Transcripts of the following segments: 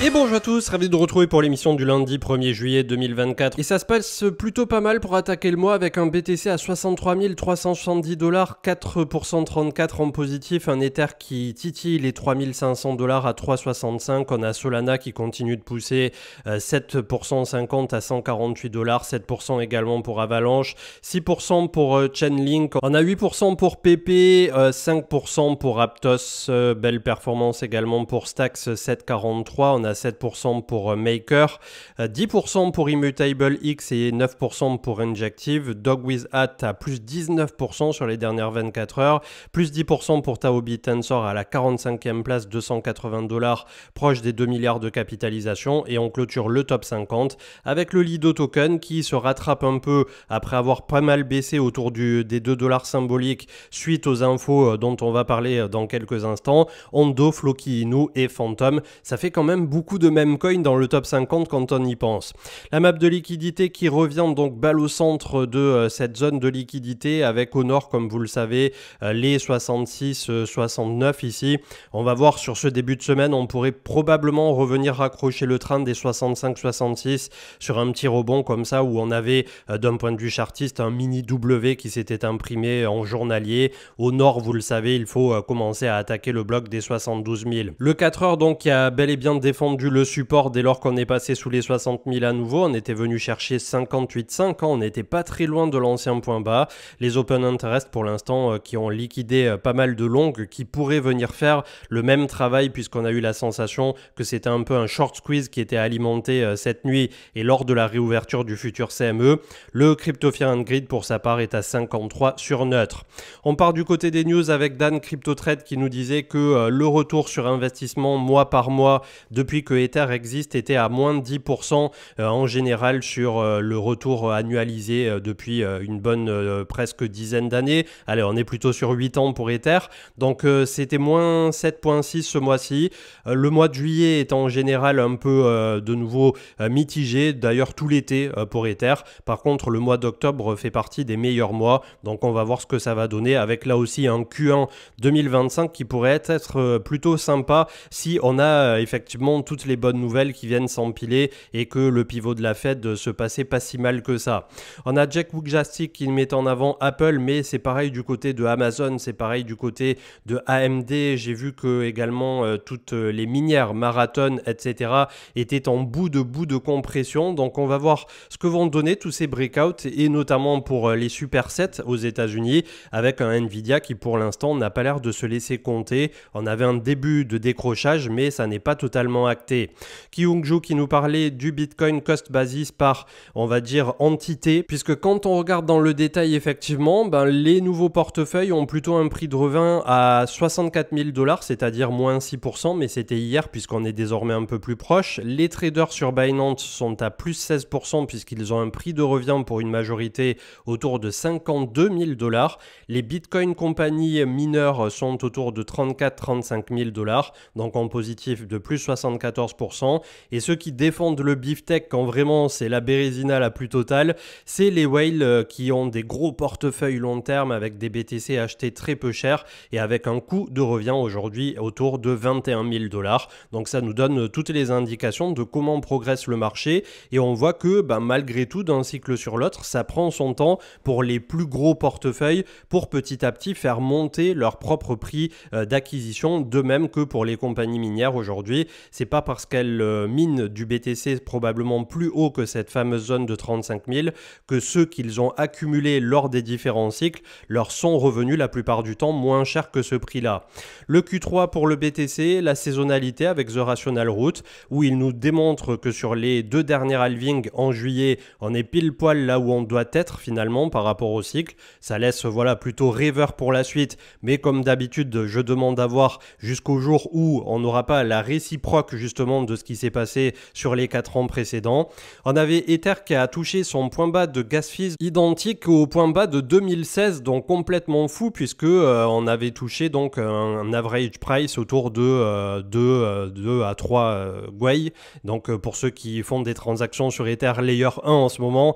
Et bonjour à tous, ravi de vous retrouver pour l'émission du lundi 1er juillet 2024. Et ça se passe plutôt pas mal pour attaquer le mois avec un BTC à 63 370 $, 4% 34 en positif, un Ether qui titille les 3500 $ à 3,65. On a Solana qui continue de pousser 7% 50 à 148 $, 7% également pour Avalanche, 6% pour Chainlink, on a 8% pour PP, 5% pour Aptos, belle performance également pour Stacks 7,43, on a 7% pour Maker, 10% pour Immutable X et 9% pour Injective. Dog-with-Hat à plus 19% sur les dernières 24 heures, plus 10% pour Taobi Tensor à la 45e place, 280 $, proche des 2 milliards de capitalisation. Et on clôture le top 50 avec le Lido Token qui se rattrape un peu après avoir pas mal baissé autour des 2 $ symboliques suite aux infos dont on va parler dans quelques instants. Ondo, Floki Inu et Phantom, ça fait quand même beaucoup de meme coins dans le top 50 quand on y pense. La map de liquidité qui revient donc balle au centre de cette zone de liquidité avec au nord, comme vous le savez, les 66-69 ici. On va voir sur ce début de semaine, on pourrait probablement revenir raccrocher le train des 65-66 sur un petit rebond comme ça où on avait d'un point de vue chartiste un mini W qui s'était imprimé en journalier. Au nord, vous le savez, il faut commencer à attaquer le bloc des 72 000. Le 4 heures donc qui a bel et bien défendu le support dès lors qu'on est passé sous les 60 000 à nouveau. On était venu chercher 58,5, on n'était pas très loin de l'ancien point bas. Les open interest pour l'instant qui ont liquidé pas mal de longues qui pourraient venir faire le même travail puisqu'on a eu la sensation que c'était un peu un short squeeze qui était alimenté cette nuit et lors de la réouverture du futur CME. Le Crypto Fear and Greed pour sa part est à 53 sur neutre. On part du côté des news avec Dan CryptoTrade qui nous disait que le retour sur investissement mois par mois depuis que Ether existe était à moins de 10% en général sur le retour annualisé depuis une bonne presque dizaine d'années. Allez, on est plutôt sur 8 ans pour Ether. Donc c'était moins 7,6 ce mois-ci. Le mois de juillet est en général un peu de nouveau mitigé, d'ailleurs tout l'été pour Ether. Par contre, le mois d'octobre fait partie des meilleurs mois. Donc on va voir ce que ça va donner avec là aussi un Q1 2025 qui pourrait être plutôt sympa si on a effectivement toutes les bonnes nouvelles qui viennent s'empiler et que le pivot de la Fed se passait pas si mal que ça. On a Jack Wujcicki qui met en avant Apple, mais c'est pareil du côté de Amazon, c'est pareil du côté de AMD. J'ai vu que également toutes les minières, Marathon, etc. étaient en bout de compression. Donc on va voir ce que vont donner tous ces breakouts et notamment pour les supersets aux États-Unis avec un Nvidia qui pour l'instant n'a pas l'air de se laisser compter. On avait un début de décrochage, mais ça n'est pas totalement acté. Kyungju qui nous parlait du Bitcoin Cost Basis par, on va dire, entité, puisque quand on regarde dans le détail, effectivement, les nouveaux portefeuilles ont plutôt un prix de revient à 64 000 $, c'est-à-dire moins 6%, mais c'était hier puisqu'on est désormais un peu plus proche. Les traders sur Binance sont à plus 16% puisqu'ils ont un prix de revient pour une majorité autour de 52 000 $. Les Bitcoin compagnies mineurs sont autour de 34-35 000 $, donc en positif de plus 74%. Et ceux qui défendent le beefsteak quand vraiment c'est la bérésina la plus totale, c'est les whales qui ont des gros portefeuilles long terme avec des BTC achetés très peu cher et avec un coût de revient aujourd'hui autour de 21 000 $. Donc ça nous donne toutes les indications de comment progresse le marché et on voit que malgré tout d'un cycle sur l'autre, ça prend son temps pour les plus gros portefeuilles pour petit à petit faire monter leur propre prix d'acquisition, de même que pour les compagnies minières aujourd'hui. C'est pas parce qu'elles minent du BTC probablement plus haut que cette fameuse zone de 35 000 que ceux qu'ils ont accumulés lors des différents cycles leur sont revenus la plupart du temps moins cher que ce prix-là. Le Q3 pour le BTC, la saisonnalité avec The Rational Route, où il nous démontre que sur les deux derniers halvings en juillet, on est pile poil là où on doit être finalement par rapport au cycle. Ça laisse plutôt rêveur pour la suite, mais comme d'habitude, je demande à voir jusqu'au jour où on n'aura pas la réciproque justement de ce qui s'est passé sur les 4 ans précédents. On avait Ether qui a touché son point bas de gas fees identique au point bas de 2016, donc complètement fou puisque on avait touché donc un average price autour de 2 à 3 Gwei. Donc pour ceux qui font des transactions sur Ether Layer 1 en ce moment,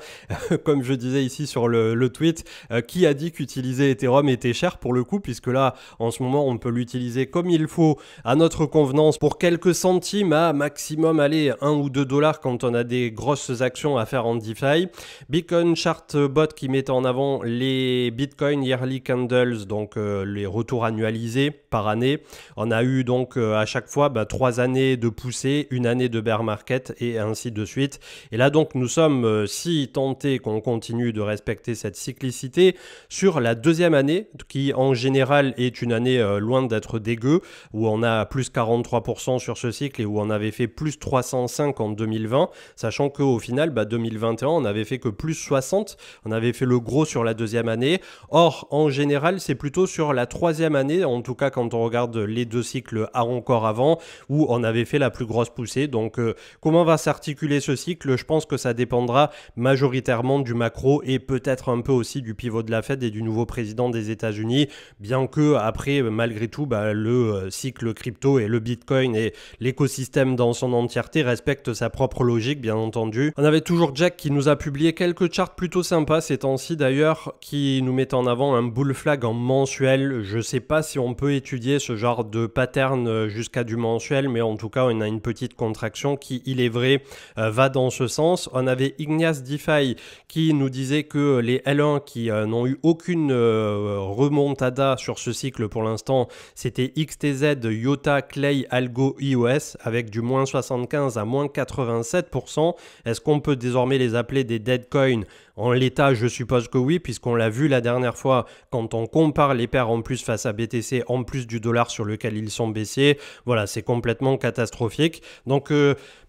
comme je disais ici sur le tweet, qui a dit qu'utiliser Ethereum était cher pour le coup, puisque là en ce moment on peut l'utiliser comme il faut à notre convenance pour quelques centimes centimes à maximum, allez, 1 ou 2 dollars quand on a des grosses actions à faire en DeFi. Bitcoin Chart Bot qui met en avant les Bitcoin Yearly Candles, donc les retours annualisés par année. On a eu donc à chaque fois 3 années de poussée, une année de bear market et ainsi de suite. Et là donc nous sommes, si tentés qu'on continue de respecter cette cyclicité, sur la deuxième année qui en général est une année loin d'être dégueu, où on a plus 43% sur ce cycle et où on avait fait plus 305 en 2020, sachant qu'au final 2021 on avait fait que plus 60, on avait fait le gros sur la deuxième année. Or en général c'est plutôt sur la troisième année, en tout cas quand on regarde les deux cycles encore avant, où on avait fait la plus grosse poussée. Donc comment va s'articuler ce cycle? Je pense que ça dépendra majoritairement du macro et peut-être un peu aussi du pivot de la Fed et du nouveau président des États-Unis, bien que après malgré tout le cycle crypto et le Bitcoin et l'écosystème dans son entièreté respectent sa propre logique, bien entendu. On avait toujours Jack qui nous a publié quelques charts plutôt sympas ces temps-ci d'ailleurs, qui nous mettent en avant un bull flag en mensuel. Je sais pas si on peut étudier ce genre de pattern jusqu'à du mensuel, mais en tout cas on a une petite contraction qui, il est vrai, va dans ce sens. On avait Ignace DeFi qui nous disait que les L1 qui n'ont eu aucune remontada sur ce cycle pour l'instant, c'était XTZ, IOTA, Clay, Algo, iOS avec du moins 75 à moins 87%. Est-ce qu'on peut désormais les appeler des dead coins? En l'état, je suppose que oui, puisqu'on l'a vu la dernière fois quand on compare les paires en plus face à BTC, en plus du dollar sur lequel ils sont baissiers. Voilà, c'est complètement catastrophique. Donc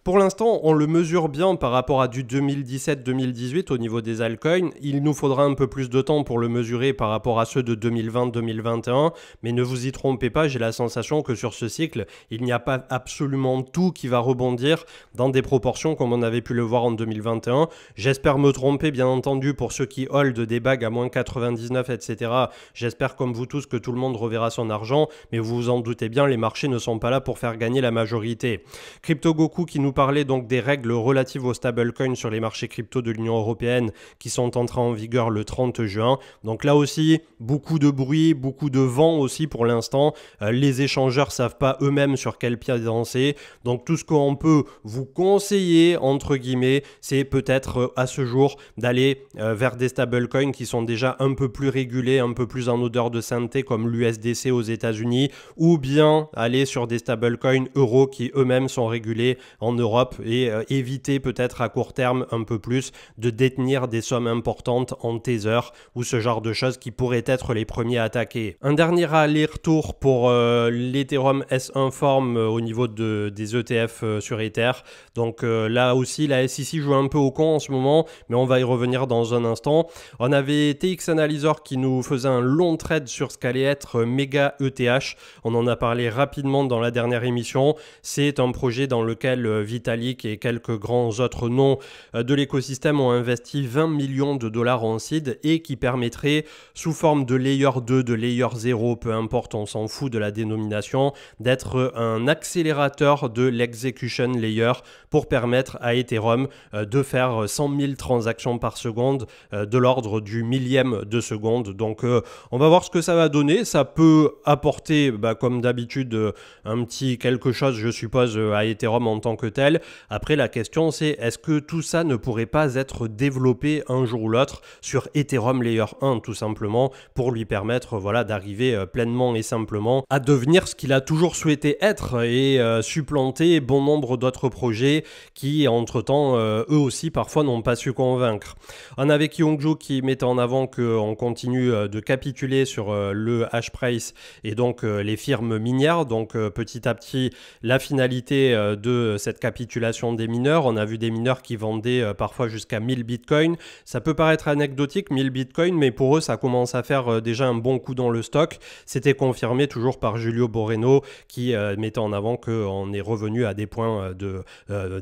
pour l'instant, on le mesure bien par rapport à du 2017-2018 au niveau des altcoins. Il nous faudra un peu plus de temps pour le mesurer par rapport à ceux de 2020-2021. Mais ne vous y trompez pas, j'ai la sensation que sur ce cycle, il n'y a pas absolument tout qui va rebondir dans des proportions comme on avait pu le voir en 2021. J'espère me tromper, bien entendu, pour ceux qui hold des bagues à moins 99, etc. J'espère comme vous tous que tout le monde reverra son argent. Mais vous vous en doutez bien, les marchés ne sont pas là pour faire gagner la majorité. CryptoGoku qui nous parlait donc des règles relatives aux stablecoins sur les marchés crypto de l'Union européenne qui sont entrées en vigueur le 30 juin. Donc là aussi, beaucoup de bruit, beaucoup de vent aussi pour l'instant. Les échangeurs savent pas eux-mêmes sur quel pied danser. Donc tout ce qu'on peut vous conseiller, entre guillemets, c'est peut-être à ce jour d'aller vers des stablecoins qui sont déjà un peu plus régulés, un peu plus en odeur de sainteté comme l'USDC aux États-Unis, ou bien aller sur des stablecoins euros qui eux-mêmes sont régulés en Europe et éviter peut-être à court terme un peu plus de détenir des sommes importantes en Tether ou ce genre de choses qui pourraient être les premiers à attaquer. Un dernier aller-retour pour l'Ethereum S1 Form au niveau des ETF sur Ether. Donc là aussi la SEC joue un peu au con en ce moment, mais on va y revenir dans un instant. On avait TX Analyzer qui nous faisait un long trade sur ce qu'allait être Mega ETH. On en a parlé rapidement dans la dernière émission. C'est un projet dans lequel Vitalik et quelques grands autres noms de l'écosystème ont investi 20 millions de dollars en seed et qui permettrait, sous forme de layer 2, de layer 0, peu importe, on s'en fout de la dénomination, d'être un accélérateur de l'execution layer pour permettre à Ethereum de faire 100 000 transactions par seconde, de l'ordre du millième de seconde. Donc on va voir ce que ça va donner. Ça peut apporter, comme d'habitude, un petit quelque chose, je suppose, à Ethereum en tant que tel. Après, la question c'est, est-ce que tout ça ne pourrait pas être développé un jour ou l'autre sur Ethereum Layer 1, tout simplement, pour lui permettre d'arriver pleinement et simplement à devenir ce qu'il a toujours souhaité être et supplanter bon nombre d'autres projets qui, entre-temps, eux aussi, parfois n'ont pas su convaincre. On avait Kyungju qui mettait en avant qu'on continue de capituler sur le hash price et donc les firmes minières. Donc petit à petit, la finalité de cette capitulation des mineurs. On a vu des mineurs qui vendaient parfois jusqu'à 1000 bitcoins. Ça peut paraître anecdotique, 1000 bitcoins, mais pour eux, ça commence à faire déjà un bon coup dans le stock. C'était confirmé toujours par Julio Borreno qui mettait en avant qu'on est revenu à des points de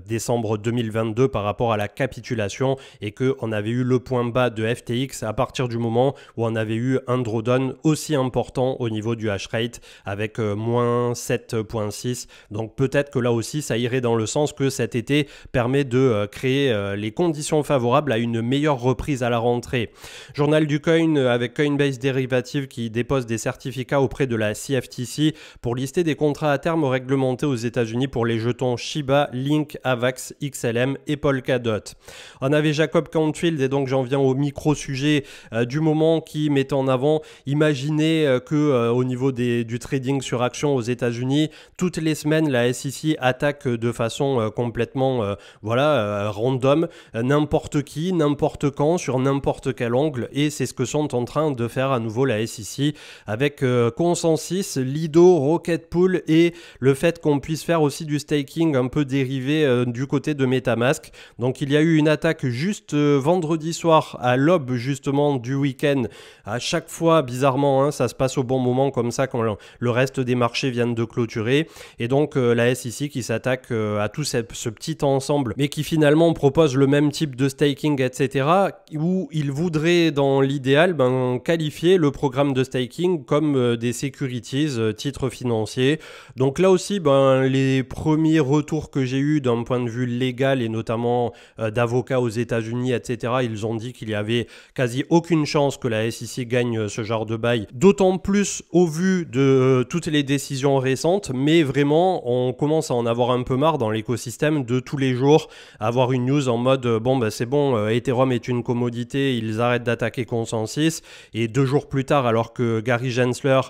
décembre 2022 par rapport à la capitulation et qu'on avait eu le point bas de FTX à partir du moment où on avait eu un drawdown aussi important au niveau du hash rate avec moins 7.6. Donc peut-être que là aussi, ça irait dans le sens que cet été permet de créer les conditions favorables à une meilleure reprise à la rentrée. Journal du coin avec Coinbase Derivative qui dépose des certificats auprès de la CFTC pour lister des contrats à terme réglementés aux États-Unis pour les jetons Shiba, Link, Avax, XLM et Polkadot. On avait Jacob Canfield et donc j'en viens au micro-sujet du moment qui met en avant, imaginez que au niveau du trading sur actions aux États-Unis, toutes les semaines la SEC attaque de façon complètement random n'importe qui, n'importe quand, sur n'importe quel angle, et c'est ce que sont en train de faire à nouveau la SEC avec Consensus, Lido, Rocket Pool et le fait qu'on puisse faire aussi du staking un peu dérivé du côté de MetaMask. Donc il y a eu une attaque juste vendredi soir à l'aube justement du week-end. À chaque fois, bizarrement, ça se passe au bon moment comme ça quand le reste des marchés viennent de clôturer. Et donc la SEC qui s'attaque à tout ce petit ensemble, mais qui finalement propose le même type de staking, etc. où il voudrait dans l'idéal qualifier le programme de staking comme des securities, titres financiers. Donc là aussi, les premiers retours que j'ai eu d'un point de vue légal et notamment d'avocats aux États-Unis, etc., ils ont dit qu'il y avait quasi aucune chance que la SEC gagne ce genre de bail, d'autant plus au vu de toutes les décisions récentes, mais vraiment on commence à en avoir un peu marre dans l'écosystème de tous les jours avoir une news en mode c'est bon, Ethereum est une commodité, ils arrêtent d'attaquer Consensus, et 2 jours plus tard, alors que Gary Gensler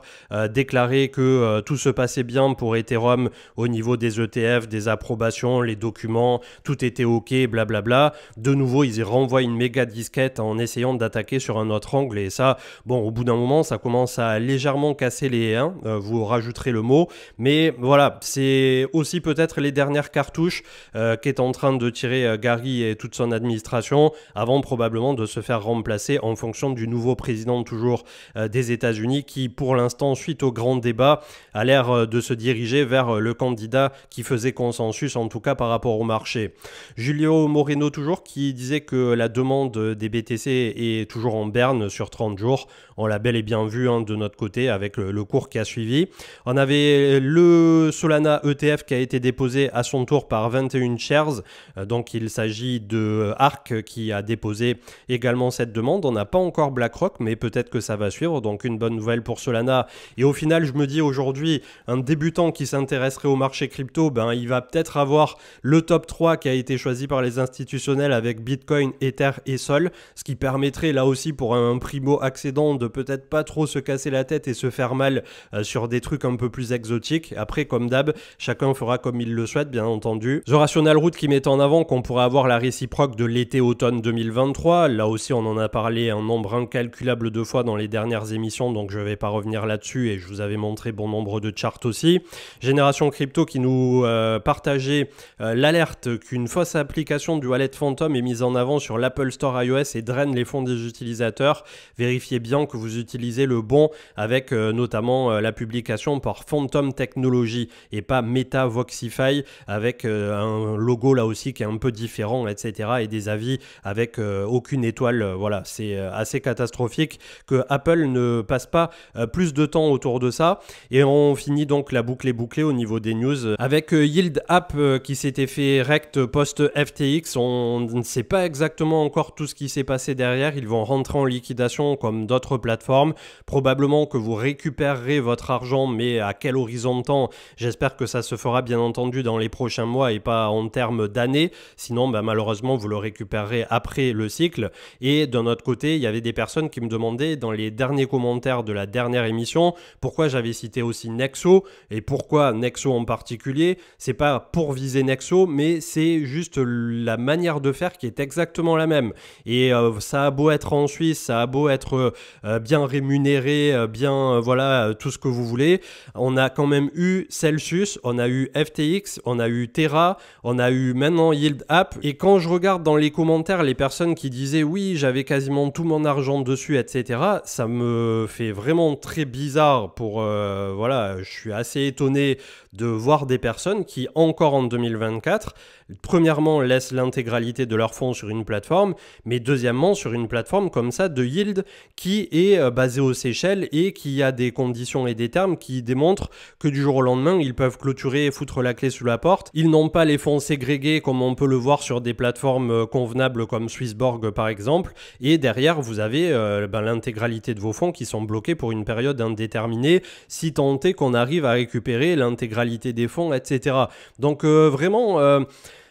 déclarait que tout se passait bien pour Ethereum au niveau des ETF, des approbations, les documents, tout était ok, blablabla, de nouveau ils y renvoient une méga disquette en essayant d'attaquer sur un autre angle, et ça, au bout d'un moment, ça commence à légèrement casser les vous rajouterez le mot, mais voilà, c'est aussi peut-être les dernières cartouches qu'est en train de tirer Gary et toute son administration, avant probablement de se faire remplacer en fonction du nouveau président toujours des États-Unis qui, pour l'instant, suite au grand débat, a l'air de se diriger vers le candidat qui faisait consensus, en tout cas par rapport au marché. Julio Moreno toujours qui disait que la demande des BTC est toujours en berne sur 30 jours. On l'a bel et bien vu de notre côté avec le cours qui a suivi. On avait le Solana ETF qui a été déposé à son tour par 21 shares. Donc il s'agit de ARK qui a déposé également cette demande. On n'a pas encore BlackRock, mais peut-être que ça va suivre. Donc une bonne nouvelle pour Solana. Et au final, je me dis aujourd'hui, un débutant qui s'intéresserait au marché crypto, il va peut-être avoir le top 3 qui a été choisi par les institutionnels avec Bitcoin, Ether et Sol. Ce qui permettrait là aussi pour un primo-accédant de peut-être pas trop se casser la tête et se faire mal sur des trucs un peu plus exotiques. Après, comme d'hab, chacun fera comme il le souhaite, bien entendu. The Rational Root qui met en avant qu'on pourrait avoir la réciproque de l'été-automne 2023. Là aussi, on en a parlé un nombre incalculable de fois dans les dernières émissions, donc je ne vais pas revenir là-dessus et je vous avais montré bon nombre de charts aussi. Génération Crypto qui nous partageait l'alerte qu'une fausse application du wallet Phantom est mise en avant sur l'Apple Store iOS et draine les fonds des utilisateurs. Vérifiez bien que vous utilisez le bon avec notamment la publication par Phantom Technology et pas Meta Voxify avec un logo là aussi qui est un peu différent, etc. et des avis avec aucune étoile. Voilà, c'est assez catastrophique que Apple ne passe pas plus de temps autour de ça. Et on finit donc la boucle est bouclée au niveau des news avec Yield App qui s'était fait rect post-FTX. On ne sait pas exactement encore tout ce qui s'est passé derrière. Ils vont rentrer en liquidation comme d'autres plateformes. Probablement que vous récupérerez votre argent, mais à quel horizon de temps? J'espère que ça se fera bien entendu dans les prochains mois et pas en termes d'années. Sinon, malheureusement, vous le récupérerez après le cycle. Et d'un autre côté, il y avait des personnes qui me demandaient dans les derniers commentaires de la dernière émission pourquoi j'avais cité aussi Nexo et pourquoi Nexo en particulier. C'est pas pour viser Nexo, mais c'est juste la manière de faire qui est exactement la même. Et ça a beau être en Suisse, ça a beau être bien rémunéré, bien voilà, tout ce que vous voulez. On a quand même eu Celsius, on a eu FTX, on a eu Terra, on a eu maintenant Yield App. Et quand je regarde dans les commentaires les personnes qui disaient oui, j'avais quasiment tout mon argent dessus, etc., ça me fait vraiment très bizarre pour voilà, je suis assez étonné de voir des personnes qui encore en 2024 premièrement laissent l'intégralité de leurs fonds sur une plateforme, mais deuxièmement sur une plateforme comme ça de yield qui est basée aux Seychelles et qui a des conditions et des termes qui démontrent que du jour au lendemain ils peuvent clôturer et foutre la clé sous la porte Ils n'ont pas les fonds ségrégés comme on peut le voir sur des plateformes convenables comme Swissborg par exemple, et derrière vous avez l'intégralité de vos fonds qui sont bloqués pour une période indéterminée, si tant est qu'on arrive à récupérer l'intégralité des fonds, etc. Donc vraiment...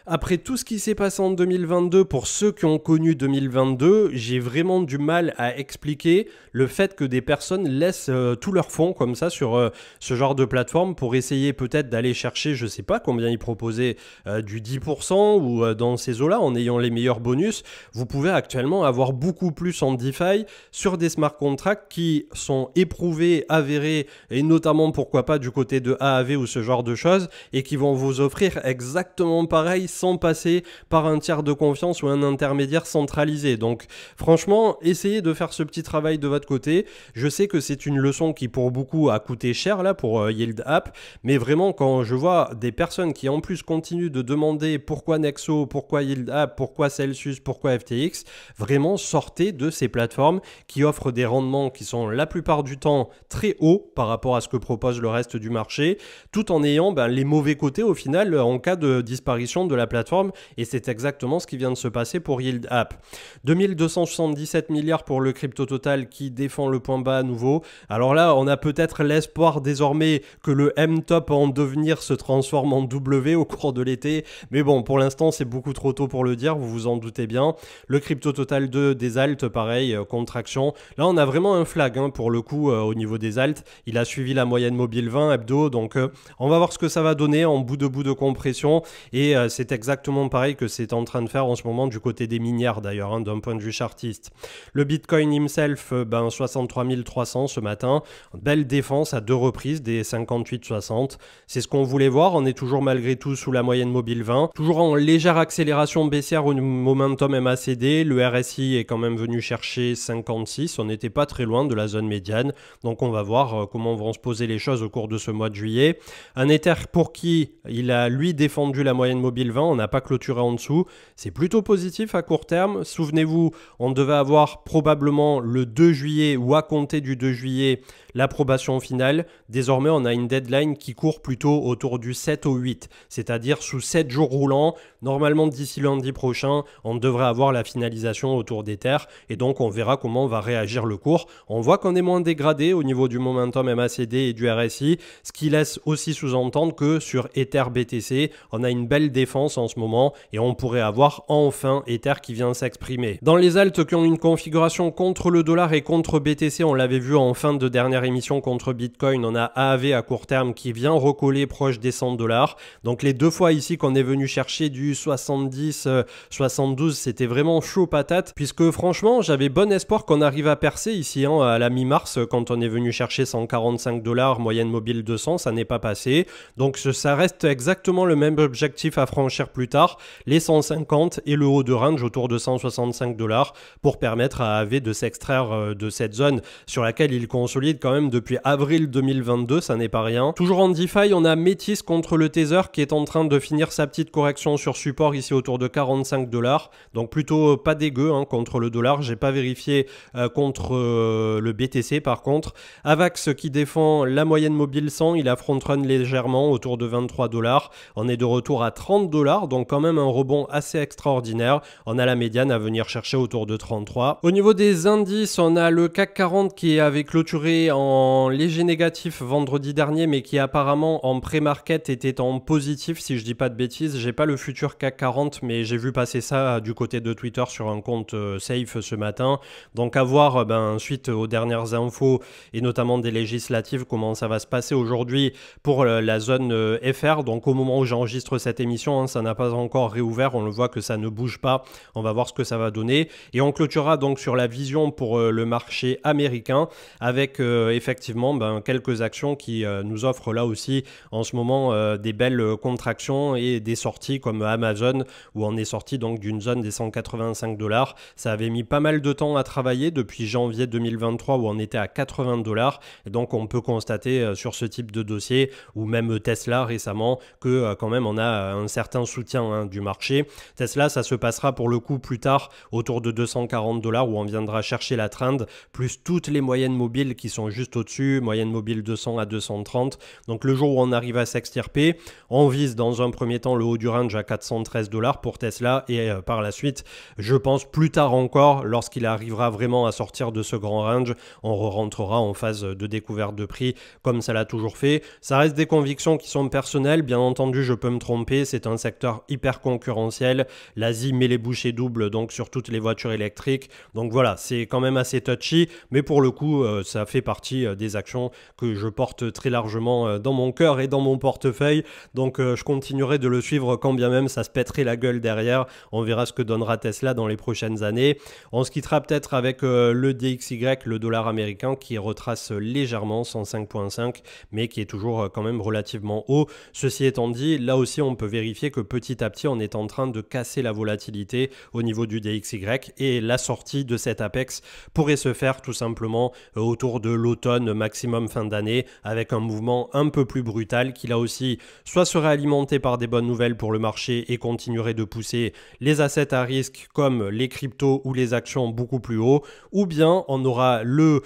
Après tout ce qui s'est passé en 2022, pour ceux qui ont connu 2022, j'ai vraiment du mal à expliquer le fait que des personnes laissent tous leurs fonds comme ça sur ce genre de plateforme pour essayer peut-être d'aller chercher, je sais pas combien ils proposaient, du 10% ou dans ces eaux-là, en ayant les meilleurs bonus. Vous pouvez actuellement avoir beaucoup plus en DeFi sur des smart contracts qui sont éprouvés, avérés, et notamment pourquoi pas du côté de AAV ou ce genre de choses, et qui vont vous offrir exactement pareil sans passer par un tiers de confiance ou un intermédiaire centralisé. Donc franchement, essayez de faire ce petit travail de votre côté. Je sais que c'est une leçon qui pour beaucoup a coûté cher là pour Yield App, mais vraiment quand je vois des personnes qui en plus continuent de demander pourquoi Nexo, pourquoi Yield App, pourquoi Celsius, pourquoi FTX, vraiment sortez de ces plateformes qui offrent des rendements qui sont la plupart du temps très hauts par rapport à ce que propose le reste du marché, tout en ayant les mauvais côtés au final en cas de disparition de la plateforme, et c'est exactement ce qui vient de se passer pour Yield App. 2277 milliards pour le crypto total qui défend le point bas à nouveau. Alors là, on a peut-être l'espoir désormais que le M-Top en devenir se transforme en W au cours de l'été, mais bon, pour l'instant, c'est beaucoup trop tôt pour le dire, vous vous en doutez bien. Le crypto total 2 des alts, pareil, contraction. Là, on a vraiment un flag pour le coup au niveau des alts. Il a suivi la moyenne mobile 20 hebdo, donc on va voir ce que ça va donner en bout de compression, et c'est exactement pareil que c'est en train de faire en ce moment du côté des minières d'ailleurs, d'un point de vue chartiste. Le Bitcoin himself, 63 300 ce matin, belle défense à deux reprises des 58,60. C'est ce qu'on voulait voir, on est toujours malgré tout sous la moyenne mobile 20, toujours en légère accélération baissière au momentum MACD, le RSI est quand même venu chercher 56, on n'était pas très loin de la zone médiane, donc on va voir comment vont se poser les choses au cours de ce mois de juillet. Un Ether pour qui il a lui défendu la moyenne mobile 20, on n'a pas clôturé en dessous, c'est plutôt positif à court terme. Souvenez-vous, on devait avoir probablement le 2 juillet ou à compter du 2 juillet l'approbation finale. Désormais, on a une deadline qui court plutôt autour du 7 au 8, c'est-à-dire sous 7 jours roulants. Normalement, d'ici lundi prochain, on devrait avoir la finalisation autour d'Ether et donc on verra comment va réagir le cours. On voit qu'on est moins dégradé au niveau du momentum MACD et du RSI, ce qui laisse aussi sous-entendre que sur Ether BTC, on a une belle défense en ce moment et on pourrait avoir enfin Ether qui vient s'exprimer. Dans les alts qui ont une configuration contre le dollar et contre BTC, on l'avait vu en fin de dernière émission contre Bitcoin, on a AAV à court terme qui vient recoller proche des 100 $. Donc les deux fois ici qu'on est venu chercher du 70, 72, c'était vraiment chaud patate, puisque franchement j'avais bon espoir qu'on arrive à percer ici à la mi-mars quand on est venu chercher 145 $, moyenne mobile 200, ça n'est pas passé. Donc ça reste exactement le même objectif à franchir plus tard, les 150 et le haut de range autour de 165 $ pour permettre à AAV de s'extraire de cette zone sur laquelle il consolide quand même depuis avril 2022, ça n'est pas rien. Toujours en DeFi, on a Métis contre le Tether qui est en train de finir sa petite correction sur support ici autour de 45 $, donc plutôt pas dégueu contre le dollar. J'ai pas vérifié contre le BTC par contre. Avax qui défend la moyenne mobile 100, il a front run légèrement autour de 23 $. On est de retour à 30 $, donc quand même un rebond assez extraordinaire. On a la médiane à venir chercher autour de 33. Au niveau des indices, on a le CAC 40 qui avait clôturé en léger négatif vendredi dernier, mais qui apparemment en pré-market était en positif, si je dis pas de bêtises. J'ai pas le futur CAC 40, mais j'ai vu passer ça du côté de Twitter sur un compte safe ce matin. Donc à voir suite aux dernières infos et notamment des législatives, comment ça va se passer aujourd'hui pour la zone FR. Donc au moment où j'enregistre cette émission, ça n'a pas encore réouvert, on le voit que ça ne bouge pas. On va voir ce que ça va donner. Et on clôturera donc sur la vision pour le marché américain avec effectivement quelques actions qui nous offrent là aussi en ce moment des belles contractions et des sorties comme Amazon où on est sorti donc d'une zone des 185 $. Ça avait mis pas mal de temps à travailler depuis janvier 2023 où on était à 80 $. Et donc on peut constater sur ce type de dossier ou même Tesla récemment que quand même on a un certain prochain soutien du marché. Tesla, ça se passera pour le coup plus tard, autour de 240 $ où on viendra chercher la trend, plus toutes les moyennes mobiles qui sont juste au-dessus, moyenne mobile 200 à 230. Donc le jour où on arrive à s'extirper, on vise dans un premier temps le haut du range à 413 $ pour Tesla et par la suite, je pense plus tard encore, lorsqu'il arrivera vraiment à sortir de ce grand range, on rentrera en phase de découverte de prix comme ça l'a toujours fait. Ça reste des convictions qui sont personnelles, bien entendu je peux me tromper, c'est un secteur hyper concurrentiel, l'Asie met les bouchées doubles donc sur toutes les voitures électriques, donc voilà, c'est quand même assez touchy, mais pour le coup ça fait partie des actions que je porte très largement dans mon cœur et dans mon portefeuille, donc je continuerai de le suivre quand bien même ça se pèterait la gueule derrière. On verra ce que donnera Tesla dans les prochaines années. On se quittera peut-être avec le DXY, le dollar américain, qui retrace légèrement 105.5, mais qui est toujours quand même relativement haut. Ceci étant dit, là aussi on peut vérifier que petit à petit on est en train de casser la volatilité au niveau du DXY et la sortie de cet apex pourrait se faire tout simplement autour de l'automne, maximum fin d'année, avec un mouvement un peu plus brutal qui là aussi soit serait alimenté par des bonnes nouvelles pour le marché et continuerait de pousser les assets à risque comme les cryptos ou les actions beaucoup plus haut, ou bien on aura le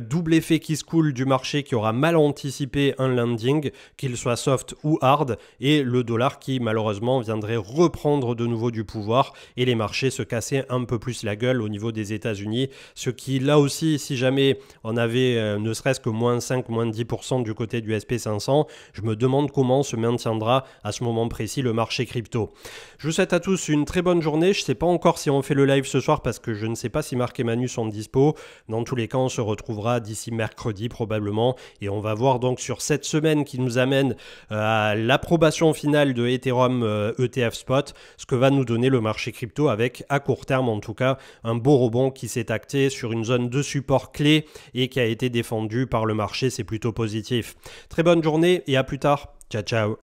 double effet qui se coule du marché qui aura mal anticipé un landing, qu'il soit soft ou hard, et le dollar qui malheureusement viendrait reprendre de nouveau du pouvoir et les marchés se casser un peu plus la gueule au niveau des États-Unis, ce qui là aussi, si jamais on avait ne serait-ce que moins 5, moins 10% du côté du SP500, je me demande comment se maintiendra à ce moment précis le marché crypto. Je vous souhaite à tous une très bonne journée. Je ne sais pas encore si on fait le live ce soir parce que je ne sais pas si Marc et Manu sont dispo. Dans tous les cas, on se retrouvera d'ici mercredi probablement et on va voir donc sur cette semaine qui nous amène à l'approbation finale de Ethereum ETF Spot, ce que va nous donner le marché crypto avec, à court terme en tout cas, un beau rebond qui s'est acté sur une zone de support clé et qui a été défendue par le marché. C'est plutôt positif. Très bonne journée et à plus tard. Ciao, ciao.